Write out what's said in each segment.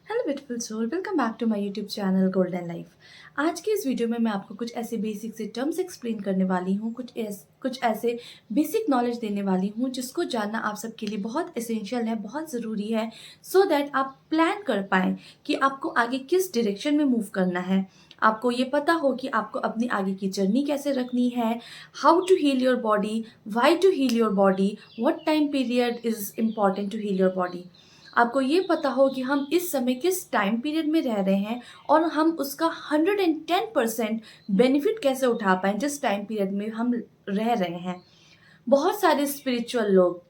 Hello beautiful soul, welcome back to my YouTube channel golden life. आज की इस video में मैं आपको कुछ ऐसे बेसिक से टर्म्स एक्सप्लेन करने वाली हूँ, कुछ ऐसे बेसिक नॉलेज देने वाली हूँ जिसको जानना आप सबके लिए बहुत एसेंशियल है, बहुत ज़रूरी है, सो दैट आप प्लान कर पाएँ कि आपको आगे किस डायरेक्शन में मूव करना है। आपको ये पता हो कि आपको अपनी आगे की जर्नी कैसे रखनी है, how to heal your body, why to heal your body, what time period is important to heal your body. आपको ये पता हो कि हम इस समय किस टाइम पीरियड में रह रहे हैं और हम उसका 110% बेनिफिट कैसे उठा पाएँ जिस टाइम पीरियड में हम रह रहे हैं। बहुत सारे स्पिरिचुअल लोग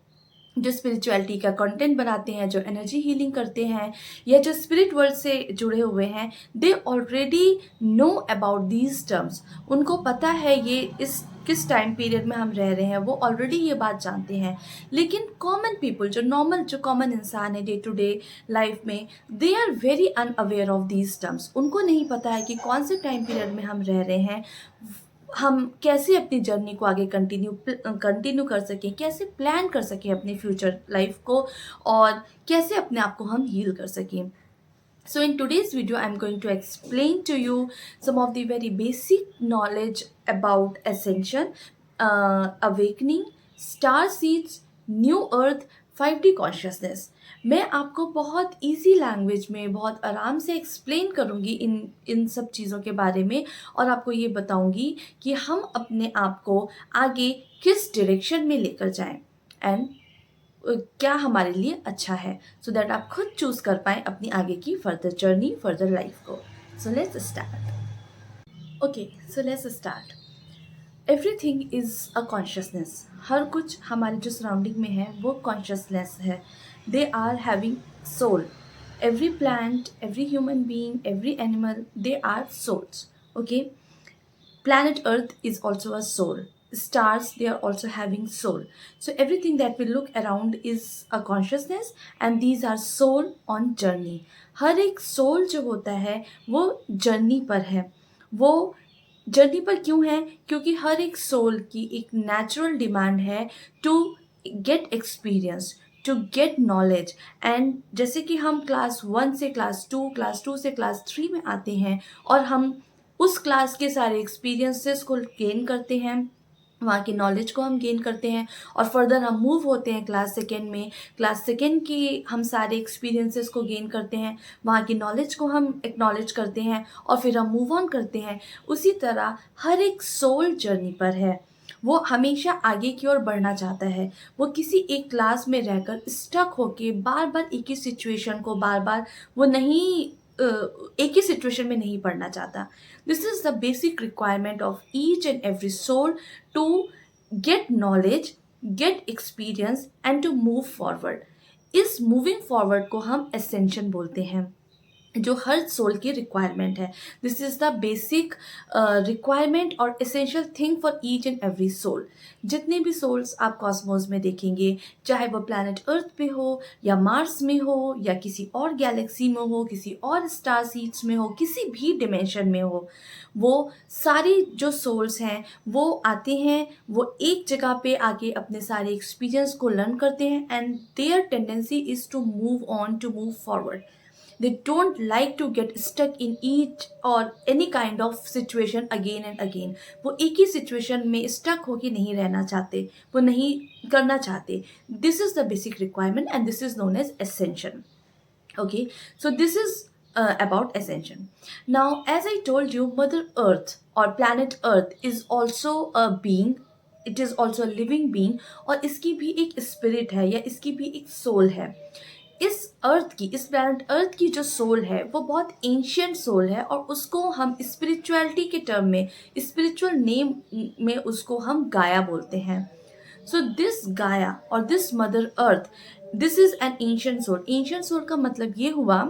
जो स्पिरिचुअलिटी का कंटेंट बनाते हैं, जो एनर्जी हीलिंग करते हैं या जो स्पिरिट वर्ल्ड से जुड़े हुए हैं, they already know about these terms. उनको पता है ये इस किस टाइम पीरियड में हम रह रहे हैं, वो ऑलरेडी ये बात जानते हैं। लेकिन कॉमन पीपल, जो कॉमन इंसान है डे टू डे लाइफ में, they are very unaware of these terms. उनको नहीं पता है कि कौन से टाइम पीरियड में हम रह रहे हैं, हम कैसे अपनी जर्नी को आगे कंटिन्यू कर सकें, कैसे प्लान कर सकें अपनी फ्यूचर लाइफ को और कैसे अपने आप को हम हील कर सकें। So in today's video, I'm going to explain to you some of the very basic knowledge about ascension, awakening, star seeds, new earth, 5D consciousness. मैं आपको बहुत इजी लैंग्वेज में बहुत आराम से एक्सप्लेन करूँगी इन सब चीज़ों के बारे में और आपको ये बताऊँगी कि हम अपने आप को आगे किस डायरेक्शन में लेकर जाएं एंड क्या हमारे लिए अच्छा है, सो दैट आप खुद चूज कर पाएँ अपनी आगे की फर्दर जर्नी, फर्दर लाइफ को। So let's start. Okay, so let's start. Everything is a consciousness. हर कुछ हमारे जो सराउंडिंग में है वो कॉन्शियसनेस है। They are having soul. Every plant, every human being, every animal, they are souls. Okay, planet earth is also a soul. Stars, they are also having soul. So everything that we look around is a consciousness and these are soul on journey. हर एक soul जो होता है वो journey पर है। वो journey पर क्यों है? क्योंकि हर एक सोल की एक नेचुरल डिमांड है to get experience, to get knowledge. And जैसे कि हम क्लास 1 से क्लास 2 से क्लास 3 में आते हैं और हम उस क्लास के सारे एक्सपीरियंसेस को गेन करते हैं, वहाँ की नॉलेज को हम गेन करते हैं और फर्दर हम मूव होते हैं क्लास सेकेंड में। क्लास सेकेंड की हम सारे एक्सपीरियंसेस को गेन करते हैं, वहाँ की नॉलेज को हम एक्नॉलेज करते हैं और फिर हम मूव ऑन करते हैं। उसी तरह हर एक सोल जर्नी पर है। वो हमेशा आगे की ओर बढ़ना चाहता है। वो किसी एक क्लास में रहकर स्टक होके बार बार एक ही सिचुएशन को बार बार वो नहीं एक ही सिचुएशन में नहीं पढ़ना चाहता। This is the basic requirement of each and every soul to get knowledge, get experience and to move forward. इस मूविंग फॉरवर्ड को हम एसेंशन बोलते हैं, जो हर सोल की रिक्वायरमेंट है। This is the basic requirement और essential thing for each and every soul. जितने भी सोल्स आप कॉस्मोस में देखेंगे, चाहे वो प्लैनेट अर्थ पे हो या मार्स में हो या किसी और गैलेक्सी में हो, किसी और स्टार सीड्स में हो, किसी भी डिमेंशन में हो, वो सारी जो सोल्स हैं वो आते हैं, वो एक जगह पे आके अपने सारे एक्सपीरियंस को लर्न करते हैं and their tendency is to move on, to move forward. They don't like to get stuck in each or any kind of situation again and again. वो एक ही situation में stuck होके नहीं रहना चाहते, वो नहीं करना चाहते। This is the basic requirement and this is known as ascension. Okay, so this is about ascension. Now, as I told you, Mother Earth or planet Earth is also a being. It is also a living being और इसकी भी एक spirit है या इसकी भी एक soul है। इस प्लैनेट अर्थ की जो सोल है वो बहुत एंशियंट सोल है और उसको हम स्पिरिचुअलिटी के टर्म में, स्पिरिचुअल नेम में उसको हम गाया बोलते हैं। सो दिस गाया और this mother earth, this is an ancient soul. Ancient soul का मतलब ये हुआ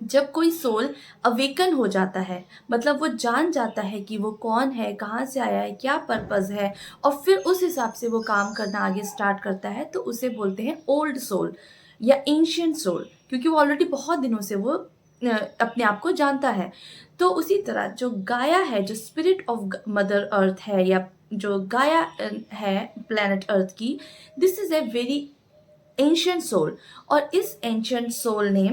जब कोई सोल अवेकन हो जाता है, मतलब वो जान जाता है कि वो कौन है, कहाँ से आया है, क्या पर्पज़ है और फिर उस हिसाब से वो काम करना आगे स्टार्ट करता है, तो उसे बोलते हैं ओल्ड सोल या एंशियंट सोल, क्योंकि वो ऑलरेडी बहुत दिनों से वो अपने आप को जानता है। तो उसी तरह जो गाया है, जो स्पिरिट ऑफ मदर अर्थ है या जो गाया है प्लैनेट अर्थ की, this is a very ancient soul. और इस एंशियंट सोल ने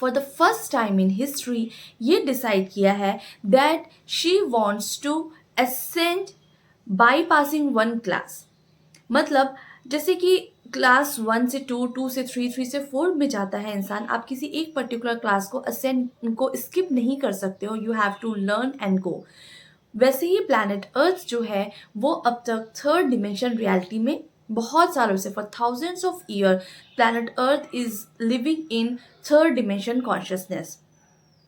for the first time in history ये डिसाइड किया है that she wants to ascend by passing one class. मतलब जैसे कि क्लास 1 से 2, 2 से 3, 3 से 4 में जाता है इंसान, आप किसी एक पर्टिकुलर क्लास को असेंड को स्किप नहीं कर सकते हो, you have to learn and go. वैसे ही प्लैनेट अर्थ जो है वो अब तक थर्ड डिमेंशन रियलिटी में बहुत सालों से, for thousands of year planet earth is living in third dimension consciousness.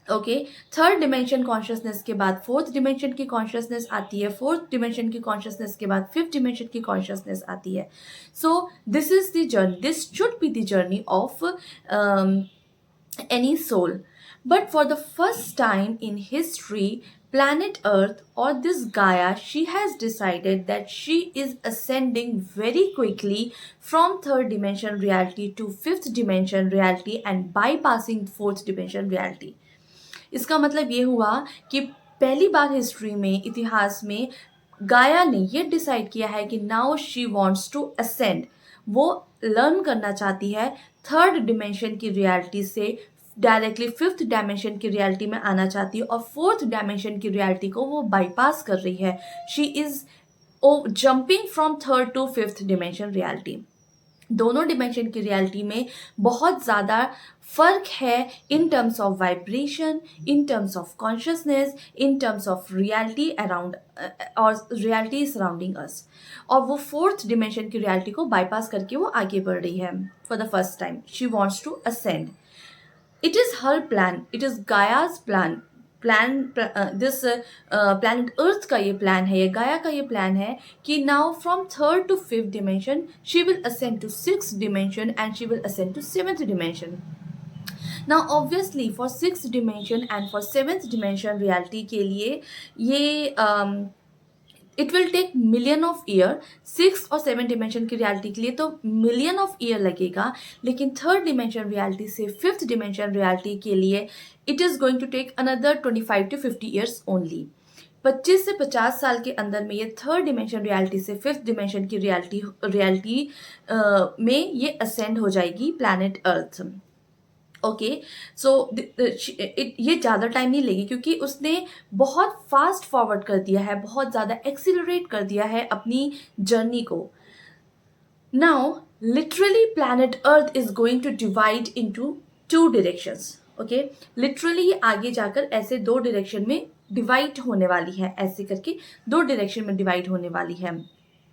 Okay, third dimension consciousness के बाद फोर्थ डिमेंशन की कॉन्शियसनेस आती है, फोर्थ डिमेंशन की कॉन्शियसनेस के बाद फिफ्थ डिमेंशन की कॉन्शियसनेस आती है। सो this is the journey, this should be the journey of any soul. But for the first time in history, planet Earth or this Gaia, she has decided that she is ascending very quickly from third dimension reality to fifth dimension reality and bypassing fourth dimension reality. इसका मतलब ये हुआ कि पहली बार history में, इतिहास में, गाया ने ये डिसाइड किया है कि now she wants to ascend, वो लर्न करना चाहती है थर्ड डिमेंशन की रियलिटी से डायरेक्टली फिफ्थ डायमेंशन की रियलिटी में आना चाहती है, और फोर्थ डायमेंशन की रियलिटी को वो बाईपास कर रही है। She is jumping from third to fifth dimension reality. दोनों डिमेंशन की रियलिटी में बहुत ज़्यादा फ़र्क है in terms of vibration, in terms of consciousness, in terms of reality around और रियलिटी सराउंडिंग अस। और वो फोर्थ डिमेंशन की रियलिटी को बाईपास करके वो आगे बढ़ रही है for the first time. She wants to ascend. It is her plan, it is Gaia's plan, this planet Earth का ये प्लान है, ये गाया का ये प्लान है कि now from third to fifth dimension she will ascend to sixth dimension and she will ascend to seventh dimension. Now obviously for sixth dimension and for seventh dimension reality के लिए ये it will take million of year. Six और seven dimension की reality के लिए तो million of year लगेगा, लेकिन थर्ड डिमेंशन रियलिटी से फिफ्थ डिमेंशन रियलिटी के लिए it is going to take another 25 to 50 years only. 25 से 50 साल के अंदर में ये थर्ड डिमेंशन रियलिटी से फिफ्थ डिमेंशन की रियलिटी में ये असेंड हो जाएगी प्लैनेट अर्थ। ओके, सो ये ज़्यादा टाइम नहीं लेगी क्योंकि उसने बहुत फास्ट फॉरवर्ड कर दिया है, बहुत ज़्यादा एक्सीलरेट कर दिया है अपनी जर्नी को। Now literally planet earth is going to divide into two directions. Okay, literally आगे जाकर ऐसे दो डायरेक्शन में डिवाइड होने वाली है, ऐसे करके दो डायरेक्शन में डिवाइड होने वाली है।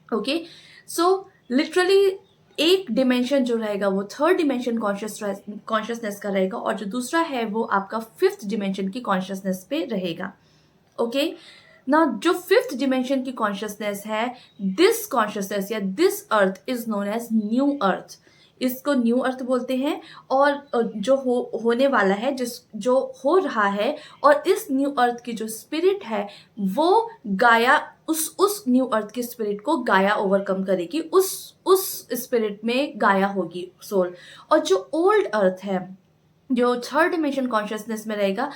ओके, सो लिटरली एक डिमेंशन जो रहेगा वो थर्ड डिमेंशन कॉन्शियसनेस का रहेगा, और जो दूसरा है वो आपका फिफ्थ डिमेंशन की कॉन्शियसनेस पे रहेगा। ओके, ना जो फिफ्थ डिमेंशन की कॉन्शियसनेस है, दिस कॉन्शियसनेस या this earth is known as new earth. इसको न्यू अर्थ बोलते हैं, और जो होने वाला है, जो हो रहा है, और इस न्यू अर्थ की जो स्पिरिट है वो गाया, उस न्यू अर्थ की स्पिरिट को गाया ओवरकम करेगी, उस स्पिरिट में गाया होगी सोल। और जो ओल्ड अर्थ है, जो थर्ड डिमेंशन कॉन्शियसनेस में रहेगा,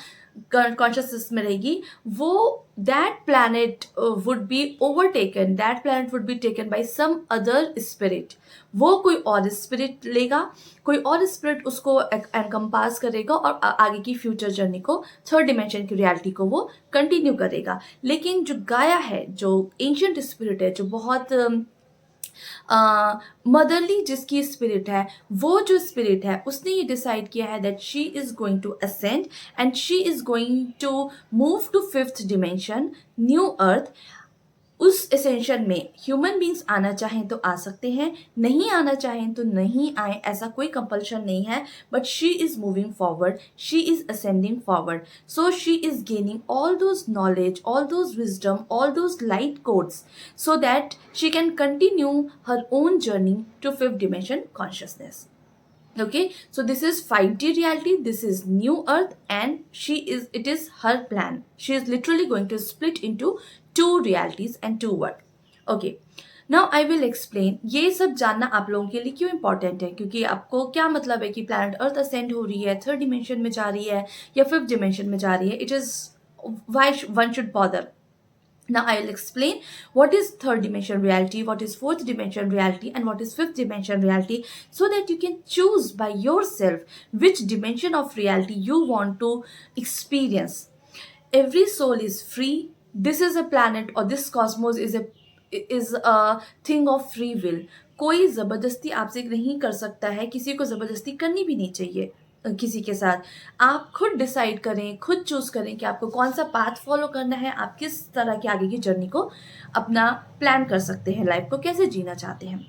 कॉन्शियसनेस में रहेगी, वो that planet would be overtaken, that planet would be taken by some other spirit. वो कोई और स्पिरिट लेगा, कोई और स्पिरिट उसको एनकम्पास करेगा और आगे की फ्यूचर जर्नी को, थर्ड डिमेंशन की रियलिटी को वो कंटिन्यू करेगा। लेकिन जो गाया है, जो एंशिएंट स्पिरिट है, जो बहुत मदरली जिसकी स्पिरिट है, वो जो स्पिरिट है उसने ये डिसाइड किया है that she is going to ascend and she is going to move to fifth dimension, new earth. उस एसेंशन में ह्यूमन बींग्स आना चाहें तो आ सकते हैं, नहीं आना चाहें तो नहीं आए, ऐसा कोई कंपल्शन नहीं है। But she is moving forward, she is ascending forward, so she is gaining all those knowledge, all those wisdom, all those light codes, so that she can continue her own journey to fifth dimension consciousness. Okay, so this is 5D reality, this is new earth, and it is her plan. She is literally going to split into two realities and two world. Okay, now I will explain ये सब जानना आप लोगों के लिए क्यों important है, क्योंकि आपको क्या मतलब है कि प्लैनेट अर्थ असेंड हो रही है, थर्ड डिमेंशन में जा रही है या फिफ्थ डिमेंशन में जा रही है। It is why one should bother. Now I'll explain what is third dimension reality, what is fourth dimension reality, and what is fifth dimension reality, so that you can choose by yourself which dimension of reality you want to experience. Every soul is free. This is a planet, or this cosmos is a thing of free will. कोई ज़बरदस्ती आपसे नहीं कर सकता है, किसी को ज़बरदस्ती करनी भी नहीं चाहिए किसी के साथ। आप खुद डिसाइड करें, खुद चूज़ करें कि आपको कौन सा पाथ फॉलो करना है, आप किस तरह की आगे की जर्नी को अपना प्लान कर सकते हैं, लाइफ को कैसे जीना चाहते हैं।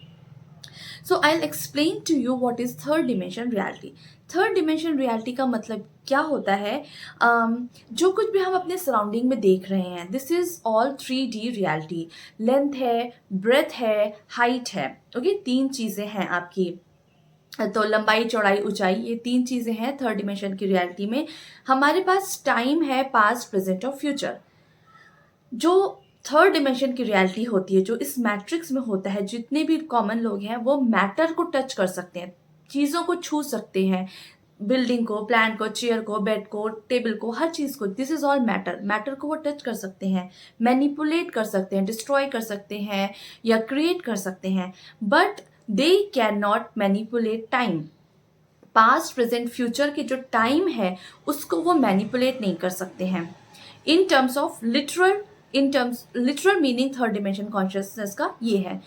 So I will explain to you what is third dimension reality. Third dimension reality का मतलब क्या होता है? जो कुछ भी हम अपने सराउंडिंग में देख रहे हैं, this is all 3D reality. Length है, ब्रेथ है, हाइट है। ओके, तीन चीज़ें हैं आपकी। तो लंबाई, चौड़ाई, ऊंचाई, ये तीन चीज़ें हैं थर्ड डिमेंशन की रियलिटी में। हमारे पास टाइम है, पास्ट, प्रेजेंट और फ्यूचर। जो थर्ड डिमेंशन की रियलिटी होती है, जो इस मैट्रिक्स में होता है, जितने भी कॉमन लोग हैं वो मैटर को टच कर सकते हैं, चीज़ों को छू सकते हैं, बिल्डिंग को, प्लान को, चेयर को, बेड को, टेबल को, हर चीज़ को। This is all matter. Matter को वो टच कर सकते हैं, मैनिपुलेट कर सकते हैं, डिस्ट्रॉय कर सकते हैं या क्रिएट कर सकते हैं, but they can not manipulate time. Past, present, future के जो टाइम है उसको वो मैनिपुलेट नहीं कर सकते हैं। इन terms of literal, literal meaning third dimension consciousness का ये है।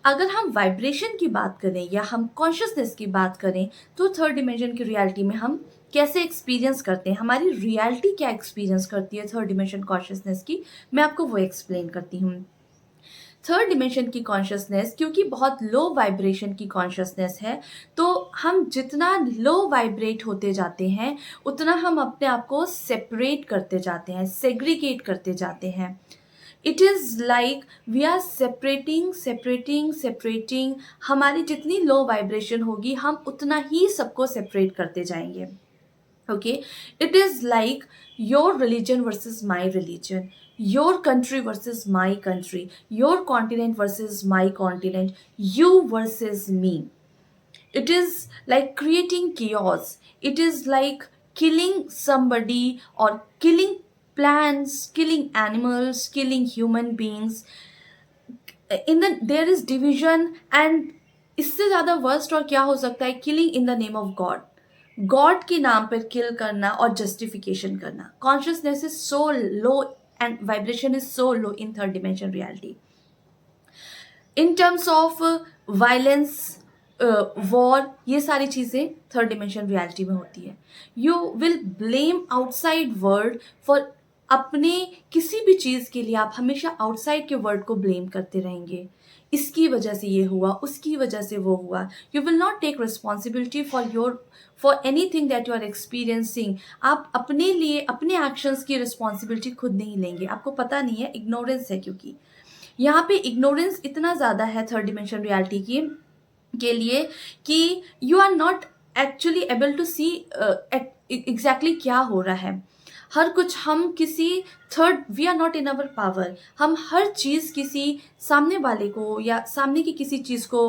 अगर हम वाइब्रेशन की बात करें या हम कॉन्शियसनेस की बात करें, तो थर्ड डिमेंशन की रियलिटी में हम कैसे एक्सपीरियंस करते हैं, हमारी रियलिटी क्या एक्सपीरियंस करती है थर्ड डिमेंशन कॉन्शियसनेस की, मैं आपको वो एक्सप्लेन करती हूँ। थर्ड डिमेंशन की कॉन्शियसनेस क्योंकि बहुत लो वाइब्रेशन की कॉन्शियसनेस है, तो हम जितना लो वाइब्रेट होते जाते हैं उतना हम अपने आप को सेपरेट करते जाते हैं, सेग्रीगेट करते जाते हैं। It is like we are separating separating separating. हमारी जितनी लो वाइब्रेशन होगी हम उतना ही सबको सेपरेट करते जाएंगे। Okay, it is like your religion versus my religion, your country versus my country, your continent versus my continent, you versus me. It is like creating chaos. It is like killing somebody or killing plants, killing animals, killing human beings. There is division, and इससे ज़्यादा worst और क्या हो सकता है? Killing in the name of God. God के नाम पर किल करना और जस्टिफिकेशन करना। Consciousness is so low and vibration is so low in third dimension reality. In terms of violence, war, ये सारी चीज़ें थर्ड डिमेंशन रियलिटी में होती है। You will blame outside world for, अपने किसी भी चीज़ के लिए आप हमेशा आउटसाइड के वर्ल्ड को ब्लेम करते रहेंगे। इसकी वजह से ये हुआ, उसकी वजह से वो हुआ। You will not take responsibility for anything that you are experiencing. आप अपने लिए, अपने एक्शंस की रिस्पॉन्सिबिलिटी खुद नहीं लेंगे। आपको पता नहीं है, इग्नोरेंस है, क्योंकि यहाँ पे इग्नोरेंस इतना ज़्यादा है थर्ड डिमेंशन रियलिटी की के लिए कि you are not actually able to see exactly क्या हो रहा है। हर कुछ हम किसी third, we are not in our power. हम हर चीज़ किसी सामने वाले को या सामने की किसी चीज़ को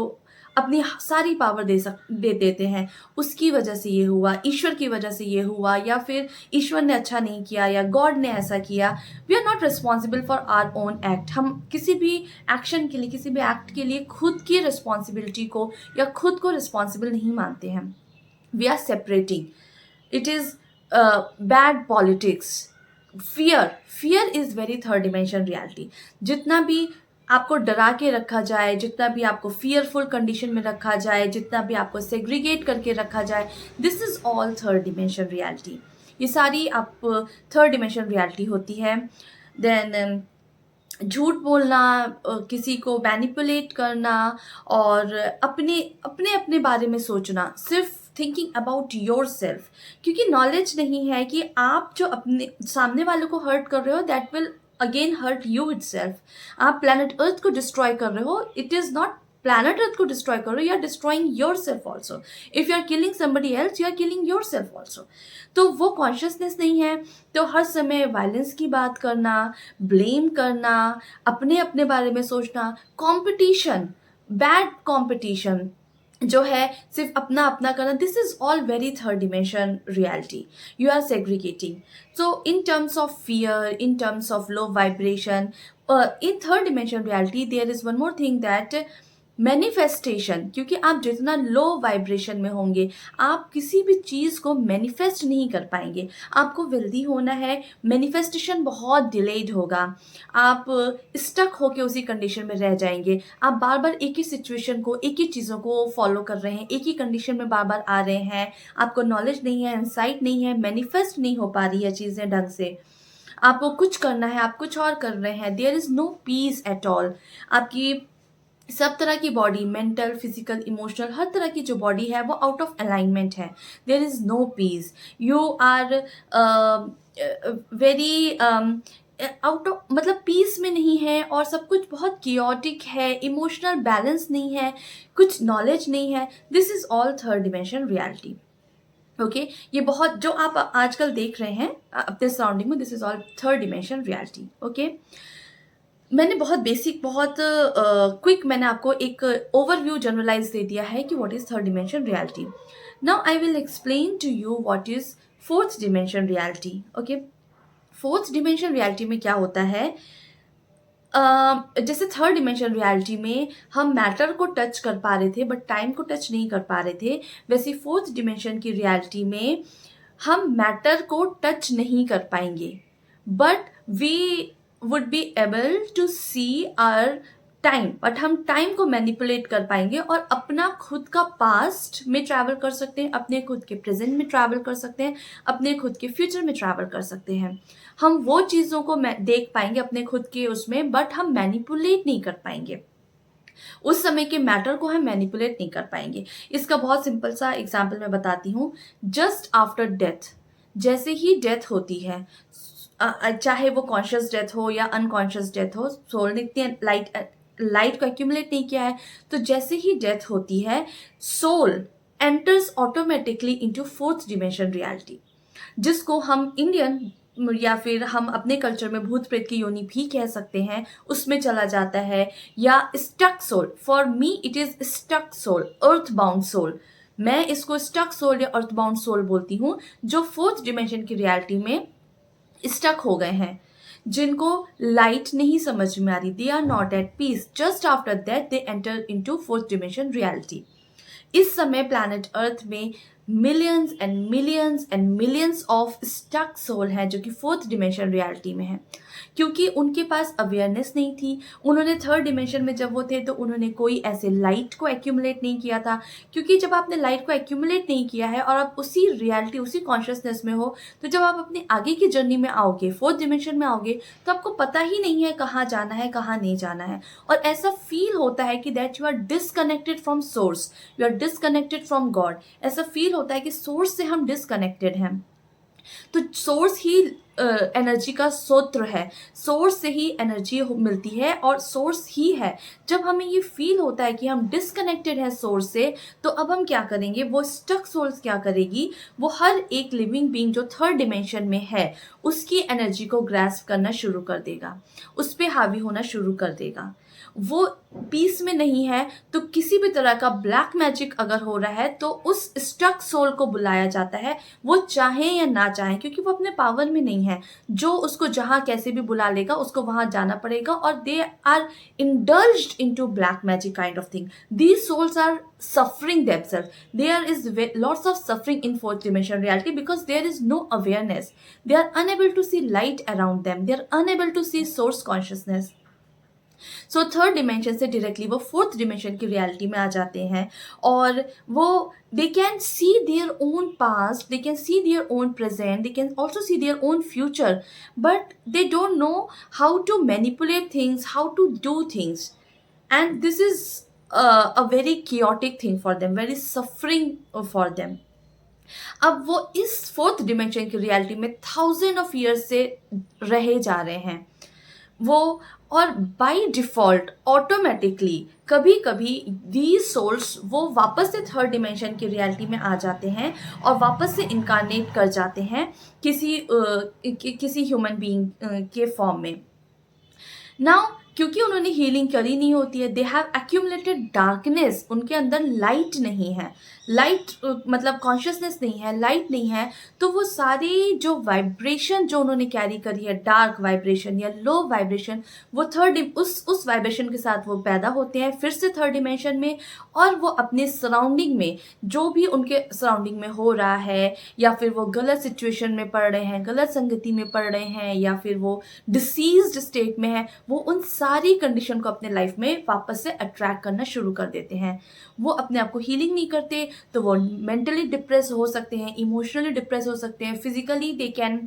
अपनी सारी पावर दे देते हैं। उसकी वजह से ये हुआ, ईश्वर की वजह से ये हुआ, या फिर ईश्वर ने अच्छा नहीं किया या गॉड ने ऐसा किया। We are not responsible for our own act. हम किसी भी एक्शन के लिए, किसी भी एक्ट के लिए खुद की रिस्पॉन्सिबिलिटी को या खुद को रिस्पॉन्सिबल नहीं मानते हैं। We are separating. It is bad politics. Fear is very third dimension reality. जितना भी आपको डरा के रखा जाए, जितना भी आपको फियरफुल कंडीशन में रखा जाए, जितना भी आपको सेग्रीगेट करके रखा जाए, this is all third dimension reality. ये सारी आप थर्ड डिमेंशन रियलिटी होती है। देन झूठ बोलना, किसी को मैनिपुलेट करना और अपने अपने अपने बारे में सोचना, सिर्फ थिंकिंग अबाउट योर सेल्फ, क्योंकि नॉलेज नहीं है कि आप जो अपने सामने वालों को हर्ट कर रहे हो, that will again hurt you itself. आप प्लैनेट अर्थ को डिस्ट्रॉय कर रहे हो, it is not planet earth को डिस्ट्रॉय कर रहे हो, you are destroying yourself also. If you are killing somebody else, you are killing yourself also. तो वो कॉन्शियसनेस नहीं है। तो हर समय वायलेंस की बात करना, ब्लेम करना, अपने अपने बारे में सोचना, कॉम्पिटिशन, बैड कॉम्पिटिशन, जो है सिर्फ अपना अपना करना, this is all very third dimension reality. You are segregating. So in terms of fear, in terms of low vibration, in third dimension reality there is one more thing that manifestation. क्योंकि आप जितना low vibration में होंगे आप किसी भी चीज़ को manifest नहीं कर पाएंगे. आपको वेल्दी होना है, मैनिफेस्टेशन बहुत डिलेड होगा. आप स्टक होके उसी कंडीशन में रह जाएंगे. आप बार बार एक ही सिचुएशन को, एक ही चीज़ों को फॉलो कर रहे हैं, एक ही कंडीशन में बार बार आ रहे हैं. आपको नॉलेज नहीं है, इंसाइट नहीं है, मैनिफेस्ट नहीं हो पा रही है चीज़ें ढंग से. आपको कुछ करना है, आप कुछ और कर रहे हैं. There is no peace at all. आपकी सब तरह की बॉडी, मेंटल, फिजिकल, इमोशनल, हर तरह की जो बॉडी है वो आउट ऑफ अलाइनमेंट है. There is no peace. You are very out of, मतलब पीस में नहीं है और सब कुछ बहुत कियोटिक है. इमोशनल बैलेंस नहीं है, कुछ नॉलेज नहीं है. This is all third dimension reality. Okay, ये बहुत जो आप आजकल देख रहे हैं अपने सराउंडिंग में, this is all third dimension reality. Okay, मैंने बहुत बेसिक, बहुत क्विक मैंने आपको एक ओवरव्यू जनरलाइज दे दिया है कि what is third dimension reality. Now I will explain to you what is fourth dimension reality. Okay, fourth dimension reality में क्या होता है, जैसे थर्ड डिमेंशन रियलिटी में हम मैटर को टच कर पा रहे थे बट टाइम को टच नहीं कर पा रहे थे, वैसे फोर्थ डिमेंशन की रियलिटी में हम मैटर को टच नहीं कर पाएंगे but we would be able to see our time. But हम टाइम को मैनिपुलेट कर पाएंगे और अपना खुद का पास्ट में ट्रैवल कर सकते हैं, अपने खुद के प्रेजेंट में ट्रैवल कर सकते हैं, अपने खुद के फ्यूचर में ट्रैवल कर सकते हैं. हम वो चीज़ों को देख पाएंगे अपने खुद के उसमें, बट हम मैनिपुलेट नहीं कर पाएंगे. उस समय के मैटर को हम मैनिपुलेट नहीं कर पाएंगे. इसका बहुत सिंपल सा एग्जाम्पल मैं बताती हूँ. जस्ट आफ्टर डेथ, जैसे ही डेथ होती है, चाहे वो कॉन्शियस डेथ हो या अनकॉन्शियस डेथ हो, सोल ने इतनी लाइट को एक्यूमुलेट नहीं किया है, तो जैसे ही डेथ होती है soul enters automatically into fourth dimension reality, जिसको हम इंडियन या फिर हम अपने कल्चर में भूत प्रेत की योनि भी कह सकते हैं, उसमें चला जाता है. या stuck soul, for me it is stuck soul, earth bound soul. मैं इसको स्टक सोल या अर्थ बाउंड सोल बोलती हूँ, जो फोर्थ डिमेंशन की रियलिटी में स्टक हो गए हैं, जिनको लाइट नहीं समझ में आ रही. They are not at peace. Just after that they enter into fourth dimension reality. इस समय प्लैनेट अर्थ में millions and millions of stuck soul हैं जो कि फोर्थ डिमेंशन रियलिटी में हैं, क्योंकि उनके पास अवेयरनेस नहीं थी. उन्होंने थर्ड डिमेंशन में जब वो थे तो उन्होंने कोई ऐसे लाइट को एक्यूमुलेट नहीं किया था, क्योंकि जब आपने लाइट को एक्यूमुलेट नहीं किया है और आप उसी रियलिटी, उसी कॉन्शियसनेस में हो, तो जब आप अपने आगे की जर्नी में आओगे, फोर्थ डिमेंशन में आओगे, तो आपको पता ही नहीं है कहाँ जाना है, कहाँ नहीं जाना है. और ऐसा फील होता है कि that you are disconnected from source, you are disconnected from God. ऐसा फील होता है कि सोर्स से हम डिसकनेक्टेड हैं. तो सोर्स ही एनर्जी का स्रोत है, सोर्स से ही एनर्जी मिलती है और सोर्स ही है. जब हमें ये फील होता है कि हम डिसकनेक्टेड हैं सोर्स से, तो अब हम क्या करेंगे, वो स्टक सोल्स क्या करेगी, वो हर एक लिविंग बीइंग जो थर्ड डिमेंशन में है उसकी एनर्जी को ग्रैस्प करना शुरू कर देगा, उस पर हावी होना शुरू कर देगा. वो पीस में नहीं है तो किसी भी तरह का ब्लैक मैजिक अगर हो रहा है तो उस स्टक सोल को बुलाया जाता है, वो चाहे या ना चाहे, क्योंकि वो अपने पावर में नहीं है. जो उसको जहां कैसे भी बुला लेगा उसको वहां जाना पड़ेगा. और they are indulged into black magic kind of thing. These souls are suffering themselves. There is lots of suffering in fourth dimension reality because there is no awareness. They are unable to see light around them. They are unable to see source consciousness. So third dimension से directly वो fourth dimension की reality में आ जाते हैं और वो they can see their own past, they can see their own present, they can also see their own future, but they don't know how to manipulate things, how to do things. And this is a very chaotic thing for them, very suffering for them. अब वो इस fourth dimension की reality में thousand of years से रहे जा रहे हैं वो, और बाय डिफॉल्ट ऑटोमेटिकली कभी कभी दीज सोल्स वो वापस से थर्ड डिमेंशन की रियलिटी में आ जाते हैं और वापस से इनकारनेट कर जाते हैं किसी ह्यूमन बीइंग के फॉर्म में. नाउ क्योंकि उन्होंने हीलिंग करी नहीं होती है, दे हैव एक्यूमुलेटेड डार्कनेस, उनके अंदर लाइट नहीं है, लाइट मतलब कॉन्शियसनेस नहीं है, लाइट नहीं है, तो वो सारी जो वाइब्रेशन जो उन्होंने कैरी करी है, डार्क वाइब्रेशन या लो वाइब्रेशन, वो थर्ड उस वाइब्रेशन के साथ वो पैदा होते हैं फिर से थर्ड डिमेंशन में, और वो अपने सराउंडिंग में जो भी उनके सराउंडिंग में हो रहा है, या फिर वो गलत सिचुएशन में पड़ रहे हैं, गलत संगति में पड़ रहे हैं, या फिर वो डिसीज्ड स्टेट में है, वो उन सारी कंडीशन को अपने लाइफ में वापस से अट्रैक्ट करना शुरू कर देते हैं। वो अपने आप को हीलिंग नहीं करते, तो वो मेंटली डिप्रेस हो सकते हैं, इमोशनली डिप्रेस हो सकते हैं, फिजिकली दे कैन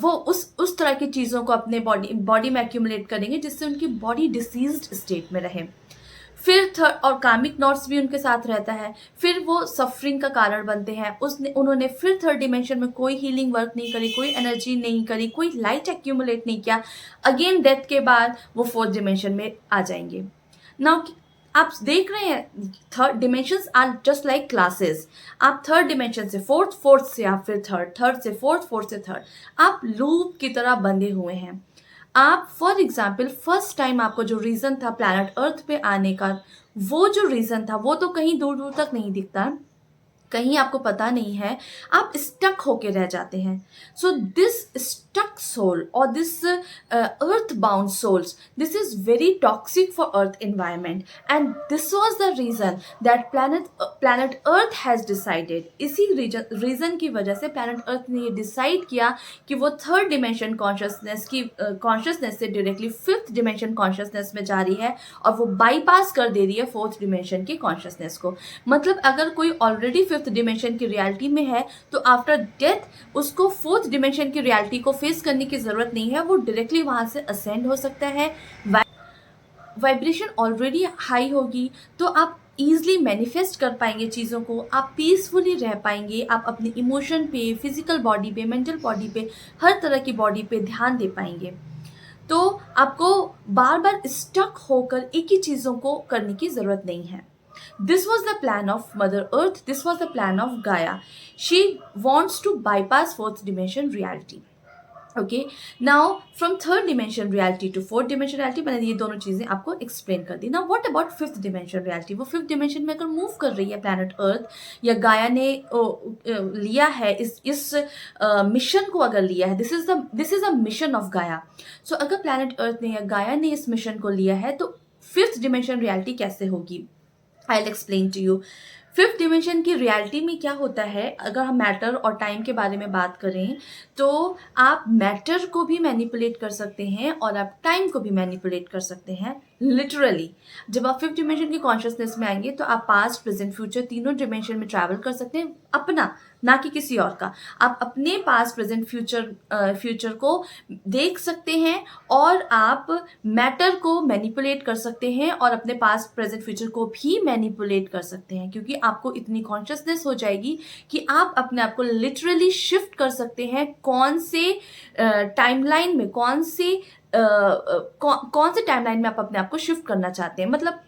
वो उस तरह की चीज़ों को अपने बॉडी में एक्यूमुलेट करेंगे जिससे उनकी बॉडी डिसीज्ड स्टेट में रहे। फिर थर्ड, और कामिक नॉट्स भी उनके साथ रहता है, फिर वो सफरिंग का कारण बनते हैं। उन्होंने फिर थर्ड डिमेंशन में कोई हीलिंग वर्क नहीं करी, कोई एनर्जी नहीं करी, कोई लाइट एक्यूमुलेट नहीं किया, अगेन डेथ के बाद वो फोर्थ डिमेंशन में आ जाएंगे। नाउ आप देख रहे हैं third dimensions are just like classes. आप थर्ड डिमेंशन से फोर्थ, फोर्थ से आप फिर थर्ड, थर्ड से फोर्थ, फोर्थ से थर्ड, आप लूप की तरह बंधे हुए हैं। आप फॉर एग्जाम्पल फर्स्ट टाइम आपको जो रीज़न था प्लैनेट अर्थ पे आने का, वो जो रीज़न था वो तो कहीं दूर दूर तक नहीं दिखता, कहीं आपको पता नहीं है, आप स्टक होके रह जाते हैं। सो दिस स्टक सोल और this earth bound souls, this is very toxic for earth environment, and this was the reason that planet earth has decided. इसी रीजन की वजह से प्लैनेट अर्थ ने ये डिसाइड किया कि वो थर्ड डिमेंशन कॉन्शियसनेस की कॉन्शियसनेस से डायरेक्टली फिफ्थ डिमेंशन कॉन्शियसनेस में जा रही है, और वो बाईपास कर दे रही है फोर्थ डिमेंशन की कॉन्शियसनेस को। मतलब अगर कोई ऑलरेडी फिफ्थ डिमेंशन की रियलिटी में है, तो आफ्टर डेथ उसको फोर्थ डिमेंशन की रियलिटी को फेस करने की जरूरत नहीं है, वो डायरेक्टली वहां से असेंड हो सकता है। वाइब्रेशन ऑलरेडी हाई होगी, तो आप ईजिली मैनिफेस्ट कर पाएंगे चीज़ों को, आप पीसफुली रह पाएंगे, आप अपने इमोशन पे, फिजिकल बॉडी पे, मेंटल बॉडी पे, हर तरह की बॉडी पे ध्यान दे पाएंगे। तो आपको बार बार स्टक होकर एक ही चीज़ों को करने की ज़रूरत नहीं है। This was the plan of Mother Earth. This was the plan of Gaia. She wants to bypass fourth dimension reality. Okay. Now from third dimension reality to fourth dimension reality, मैंने ये दोनों चीजें आपको एक्सप्लेन कर दी। Now what about fifth dimension reality? वो fifth dimension में अगर move कर रही है प्लैनेट अर्थ, या गाया ने लिया है इस मिशन को अगर लिया है, this is a mission of गाया। सो अगर प्लैनेट अर्थ ने या गाया ने इस मिशन को लिया है, तो फिफ्थ डिमेंशन रियलिटी कैसे होगी? I'll explain to you. Fifth dimension की रियलिटी में क्या होता है, अगर हम मैटर और टाइम के बारे में बात करें, तो आप मैटर को भी मैनिपुलेट कर सकते हैं और आप टाइम को भी मैनिपुलेट कर सकते हैं। लिटरली जब आप फिफ्थ डिमेंशन की कॉन्शियसनेस में आएंगे, तो आप पास्ट, प्रेजेंट, फ्यूचर तीनों डिमेंशन में ट्रैवल कर सकते हैं, अपना, ना कि किसी और का। आप अपने पास्ट, प्रेजेंट, फ्यूचर को देख सकते हैं, और आप मैटर को मैनिपुलेट कर सकते हैं, और अपने पास्ट, प्रेजेंट, फ्यूचर को भी मैनिपुलेट कर सकते हैं, क्योंकि आपको इतनी कॉन्शियसनेस हो जाएगी कि आप अपने आप को लिटरली शिफ्ट कर सकते हैं कौन से टाइमलाइन में, कौन से टाइमलाइन में आप अपने आप को शिफ्ट करना चाहते हैं। मतलब